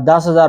10,000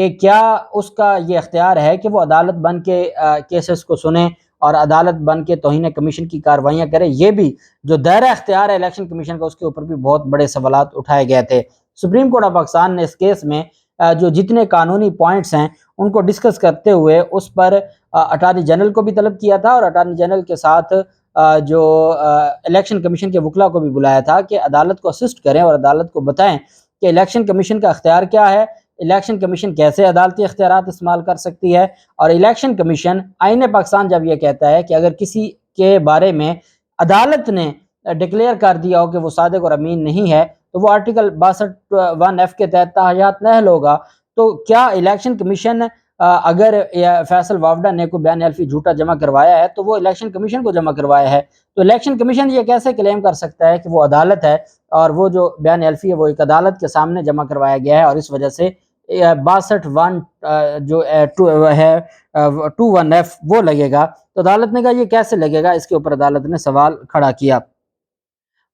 کہ کیا اس کا یہ اختیار ہے کہ وہ عدالت بن کے کیسز کو سنے اور عدالت بن کے توہین کمیشن کی کارروائیاں کرے. یہ بھی جو دائرہ اختیار ہے الیکشن کمیشن کا، اس کے اوپر بھی بہت بڑے سوالات اٹھائے گئے تھے. سپریم کورٹ آف پاکستان نے اس کیس میں جو جتنے قانونی پوائنٹس ہیں ان کو ڈسکس کرتے ہوئے اس پر اٹارنی جنرل کو بھی طلب کیا تھا، اور اٹارنی جنرل کے ساتھ جو الیکشن کمیشن کے وکلاء کو بھی بلایا تھا کہ عدالت کو اسسٹ کریں اور عدالت کو بتائیں کہ الیکشن کمیشن کا اختیار کیا ہے، الیکشن کمیشن کیسے عدالتی اختیارات استعمال کر سکتی ہے. اور الیکشن کمیشن آئین پاکستان جب یہ کہتا ہے کہ اگر کسی کے بارے میں عدالت نے ڈکلیئر کر دیا ہو کہ وہ صادق اور امین نہیں ہے تو وہ آرٹیکل 62(1)(f) کے تحت تاحیات نہل ہوگا. تو کیا الیکشن کمیشن اگر فیصل وافدہ نے کوئی بیان حلفی جھوٹا جمع کروایا ہے تو وہ الیکشن کمیشن کو جمع کروایا ہے، تو الیکشن کمیشن یہ کیسے کلیم کر سکتا ہے کہ وہ عدالت ہے اور وہ جو بیان حلفی ہے وہ ایک عدالت کے سامنے جمع کروایا گیا ہے، اور اس وجہ سے 62(1) جو ہے 21(f) وہ لگے گا. تو عدالت نے کہا یہ کیسے لگے گا، اس کے اوپر عدالت نے سوال کھڑا کیا.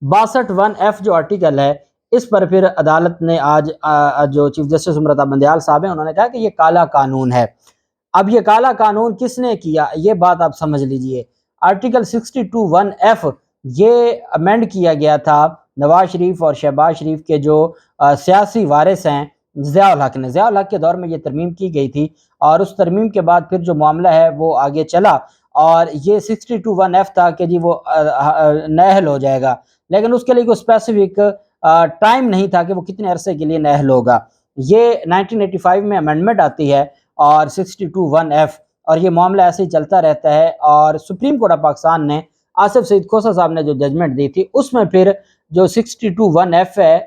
62(1)(f) جو آرٹیکل ہے اس پر پھر عدالت نے آج جو چیف جسٹس عمر عطا بندیال صاحب ہیں انہوں نے کہا کہ یہ کالا قانون ہے. اب یہ کالا قانون کس نے کیا یہ بات آپ سمجھ لیجئے. آرٹیکل 62(1)(f) یہ امینڈ کیا گیا تھا نواز شریف اور شہباز شریف کے جو سیاسی وارث ہیں ضیاء الحق نے. ضیاء الحق کے دور میں یہ ترمیم کی گئی تھی، اور اس ترمیم کے بعد پھر جو معاملہ ہے وہ آگے چلا، اور یہ 62(1)(f) تھا کہ جی وہ نااہل ہو جائے گا، لیکن اس کے لیے کوئی اسپیسیفک ٹائم نہیں تھا کہ وہ کتنے عرصے کے لیے نااہل ہوگا. یہ 1985 میں امینڈمنٹ آتی ہے اور 62(1)(f) اور یہ معاملہ ایسے ہی چلتا رہتا ہے. اور سپریم کورٹ آف پاکستان نے آصف سعید کھوسہ صاحب نے جو ججمنٹ دی تھی اس میں پھر جو 62(1)(f) ہے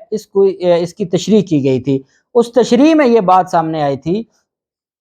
اس کی تشریح کی گئی تھی. اس تشریح میں یہ بات سامنے آئی تھی،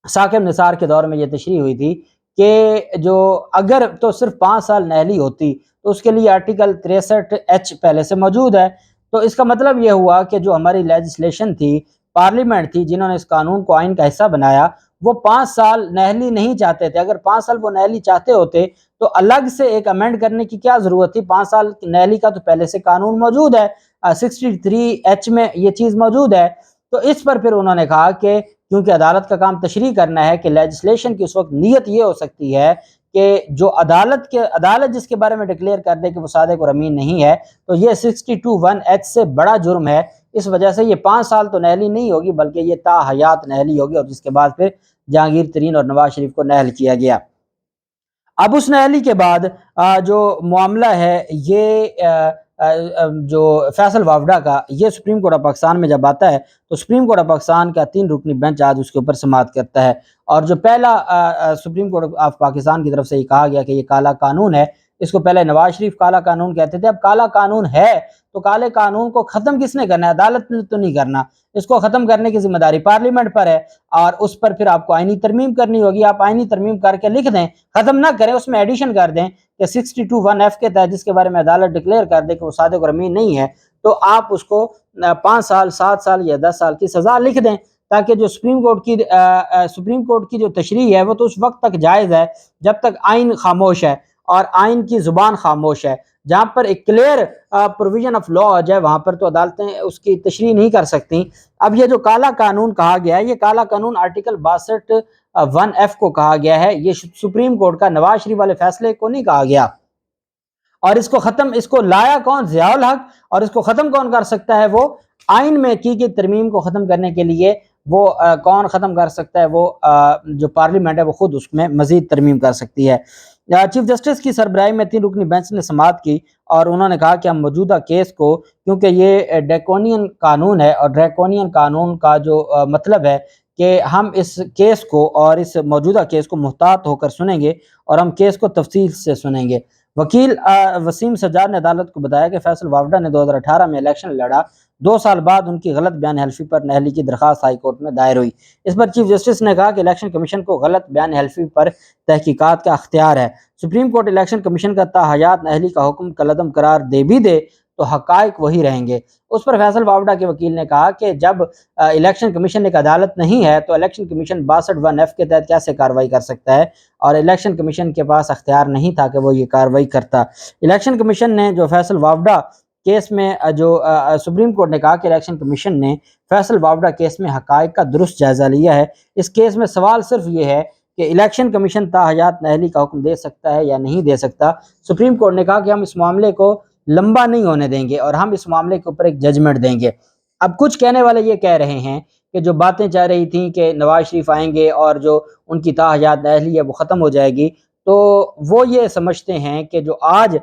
ثاقب نثار کے دور میں یہ تشریح ہوئی تھی کہ جو اگر تو صرف 5 سال نااہلی ہوتی تو اس کے لیے آرٹیکل 63(h) پہلے سے موجود ہے. تو اس کا مطلب یہ ہوا کہ جو ہماری لیجسلیشن تھی، پارلیمنٹ تھی، جنہوں نے اس قانون کو آئین کا حصہ بنایا، وہ 5 سال نااہلی نہیں چاہتے تھے. اگر 5 سال وہ نااہلی چاہتے ہوتے تو الگ سے ایک امینڈ کرنے کی کیا ضرورت تھی؟ 5 سال نااہلی کا تو پہلے سے قانون موجود ہے، 63(h) میں یہ چیز موجود ہے. تو اس پر پھر انہوں نے کہا کہ کیونکہ عدالت کا کام تشریح کرنا ہے کہ لیجسلیشن کی اس وقت نیت یہ ہو سکتی ہے کہ جو عدالت جس کے بارے میں ڈکلیئر کر دے کہ وہ صادق اور امین نہیں ہے تو یہ 62(1)(h) سے بڑا جرم ہے. اس وجہ سے یہ 5 سال تو نااہلی نہیں ہوگی بلکہ یہ تا حیات نااہلی ہوگی، اور جس کے بعد پھر جہانگیر ترین اور نواز شریف کو نااہل کیا گیا. اب اس نااہلی کے بعد جو معاملہ ہے یہ جو فیصل وافدہ کا، یہ سپریم کورٹ آف پاکستان میں جب آتا ہے تو سپریم کورٹ آف پاکستان کا 3 رکنی بینچ آج اس کے اوپر سماعت کرتا ہے. اور جو پہلا سپریم کورٹ آف پاکستان کی طرف سے یہ کہا گیا کہ یہ کالا قانون ہے، اس کو پہلے نواز شریف کالا قانون کہتے تھے. اب کالا قانون ہے تو کالے قانون کو ختم کس نے کرنا ہے؟ عدالت نے تو نہیں کرنا. اس کو ختم کرنے کی ذمہ داری پارلیمنٹ پر ہے، اور اس پر پھر آپ کو آئینی ترمیم کرنی ہوگی. آپ آئینی ترمیم کر کے لکھ دیں، ختم نہ کریں، اس میں ایڈیشن کر دیں کہ 62(1)(f) کے تحت جس کے بارے میں عدالت ڈکلیئر کر دے کہ وہ صادق اور امین نہیں ہے تو آپ اس کو 5 سال 7 سال یا 10 سال کی سزا لکھ دیں، تاکہ جو سپریم کورٹ کی جو تشریح ہے وہ تو اس وقت تک جائز ہے جب تک آئین خاموش ہے اور آئین کی زبان خاموش ہے. جہاں پر ایک کلیئر پروویژن آف لا ہو جائے وہاں پر تو عدالتیں اس کی تشریح نہیں کر سکتی. اب یہ جو کالا قانون کہا گیا ہے، یہ کالا قانون آرٹیکل 62(1)(f) کو کہا گیا ہے. یہ سپریم کورٹ کا نواز شریف والے فیصلے کو نہیں کہا گیا. اور اس کو لایا کون؟ ضیاء الحق. اور اس کو ختم کون کر سکتا ہے؟ وہ آئین میں کی گئی ترمیم کو ختم کرنے کے لیے وہ کون ختم کر سکتا ہے؟ وہ جو پارلیمنٹ ہے وہ خود اس میں مزید ترمیم کر سکتی ہے. چیف جسٹس کی سربراہی میں 3 رکنی بینچ نے سماعت کی اور انہوں نے کہا کہ ہم موجودہ کیس کو، کیونکہ یہ ڈریکونین قانون ہے اور ڈریکونین قانون کا جو مطلب ہے کہ ہم اس کیس کو اور اس موجودہ کیس کو محتاط ہو کر سنیں گے اور ہم کیس کو تفصیل سے سنیں گے. وکیل وسیم سجاد نے عدالت کو بتایا کہ فیصل وافدہ نے 2018 میں الیکشن لڑا، 2 سال بعد ان کی غلط بیان حلفی پر نااہلی کی درخواست ہائی کورٹ میں دائر ہوئی. اس پر چیف جسٹس نے کہا کہ الیکشن کمیشن کو غلط بیان حلفی پر تحقیقات کا اختیار ہے. سپریم کورٹ الیکشن کمیشن کا تا حیات نااہلی کا حکم کالعدم قرار دے بھی دے تو حقائق وہی رہیں گے. اس پر فیصل وافدہ کے وکیل نے کہا کہ جب الیکشن کمیشن ایک عدالت نہیں ہے تو الیکشن کمیشن 62(1)(f) کے تحت کیسے کارروائی کر سکتا ہے، اور الیکشن کمیشن کے پاس اختیار نہیں تھا کہ وہ یہ کارروائی کرتا. الیکشن کمیشن نے جو فیصل وافدہ کیس میں جو سپریم کورٹ نے کہا کہ الیکشن کمیشن نے فیصل وابڈا کیس میں حقائق کا درست جائزہ لیا ہے۔ اس کیس میں سوال صرف یہ ہے کہ الیکشن کمیشن تاحیات نااہلی کا حکم دے سکتا ہے یا نہیں دے سکتا۔ سپریم کورٹ نے کہا کہ ہم اس معاملے کو لمبا نہیں ہونے دیں گے اور ہم اس معاملے کے اوپر ایک ججمنٹ دیں گے۔ اب کچھ کہنے والے یہ کہہ رہے ہیں کہ جو باتیں چل رہی تھیں کہ نواز شریف آئیں گے اور جو ان کی تاحیات نااہلی ہے وہ ختم ہو جائے گی، تو وہ یہ سمجھتے ہیں کہ جو آج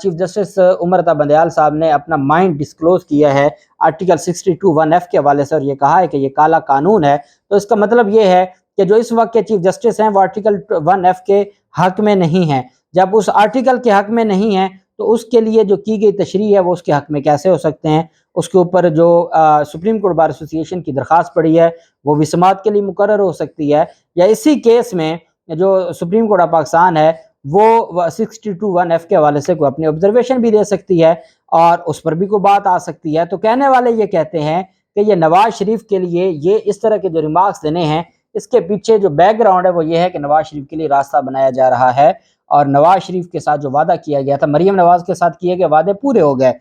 چیف جسٹس عمر عطا بندیال صاحب نے اپنا مائنڈ ڈسکلوز کیا ہے آرٹیکل 62(1)(f) کے حوالے سے اور یہ کہا ہے کہ یہ کالا قانون ہے، تو اس کا مطلب یہ ہے کہ جو اس وقت کے چیف جسٹس ہیں وہ آرٹیکل 1(f) کے حق میں نہیں ہیں۔ جب اس آرٹیکل کے حق میں نہیں ہیں تو اس کے لیے جو کی گئی تشریح ہے وہ اس کے حق میں کیسے ہو سکتے ہیں؟ اس کے اوپر جو سپریم کورٹ بار ایسوسی ایشن کی درخواست پڑی ہے وہ بھی سماعت کے لیے مقرر ہو سکتی ہے، یا اسی کیس میں جو سپریم کورٹ آف پاکستان ہے وہ 62(1)(f) کے حوالے سے کوئی اپنی آبزرویشن بھی دے سکتی ہے اور اس پر بھی کوئی بات آ سکتی ہے۔ تو کہنے والے یہ کہتے ہیں کہ یہ نواز شریف کے لیے یہ اس طرح کے جو ریمارکس دینے ہیں، اس کے پیچھے جو بیک گراؤنڈ ہے وہ یہ ہے کہ نواز شریف کے لیے راستہ بنایا جا رہا ہے، اور نواز شریف کے ساتھ جو وعدہ کیا گیا تھا، مریم نواز کے ساتھ کیے گئے وعدے پورے ہو گئے،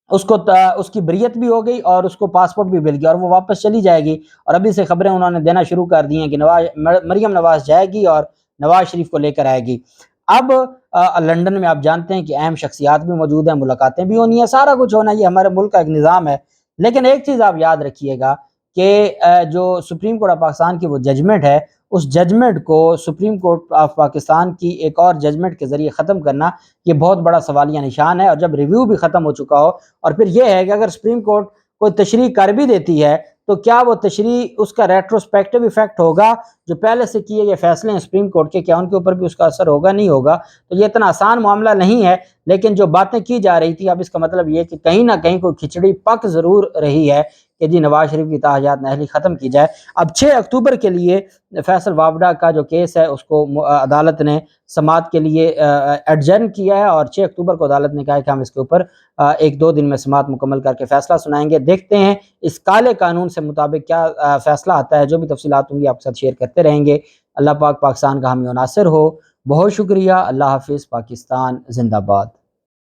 اس کی بریت بھی ہو گئی اور اس کو پاسپورٹ بھی مل گیا اور وہ واپس چلی جائے گی، اور ابھی سے خبریں انہوں نے دینا شروع کر دی ہیں کہ مریم نواز جائے گی اور نواز شریف کو لے کر آئے گی۔ اب لندن میں آپ جانتے ہیں کہ اہم شخصیات بھی موجود ہیں، ملاقاتیں بھی ہونی ہیں، سارا کچھ ہونا، یہ ہمارے ملک کا ایک نظام ہے۔ لیکن ایک چیز آپ یاد رکھیے گا کہ جو سپریم کورٹ آف پاکستان کی وہ ججمنٹ ہے، اس ججمنٹ کو سپریم کورٹ آف پاکستان کی ایک اور ججمنٹ کے ذریعے ختم کرنا یہ بہت بڑا سوالیہ نشان ہے، اور جب ریویو بھی ختم ہو چکا ہو، اور پھر یہ ہے کہ اگر سپریم کورٹ کوئی تشریح کر بھی دیتی ہے تو کیا وہ تشریح اس کا ریٹروسپیکٹیو ایفیکٹ ہوگا؟ جو پہلے سے کیے گئے فیصلے ہیں سپریم کورٹ کے، کیا ان کے اوپر بھی اس کا اثر ہوگا؟ نہیں ہوگا۔ تو یہ اتنا آسان معاملہ نہیں ہے، لیکن جو باتیں کی جا رہی تھی اب اس کا مطلب یہ کہ کہیں نہ کہیں کوئی کھچڑی پک ضرور رہی ہے کہ جی نواز شریف کی تاحیات نااہلی ختم کی جائے۔ اب 6 اکتوبر کے لیے فیصل وابڈا کا جو کیس ہے اس کو عدالت نے سماعت کے لیے ایڈجرن کیا ہے، اور 6 اکتوبر کو عدالت نے کہا ہے کہ ہم اس کے اوپر 1-2 دن میں سماعت مکمل کر کے فیصلہ سنائیں گے۔ دیکھتے ہیں اس کالے قانون سے مطابق کیا فیصلہ آتا ہے، جو بھی تفصیلات ہوں گی آپ کے ساتھ شیئر کرتے رہیں گے۔ اللہ پاک پاکستان کا حامی و ناصر ہو۔ بہت شکریہ۔ اللہ حافظ۔ پاکستان زندہ باد۔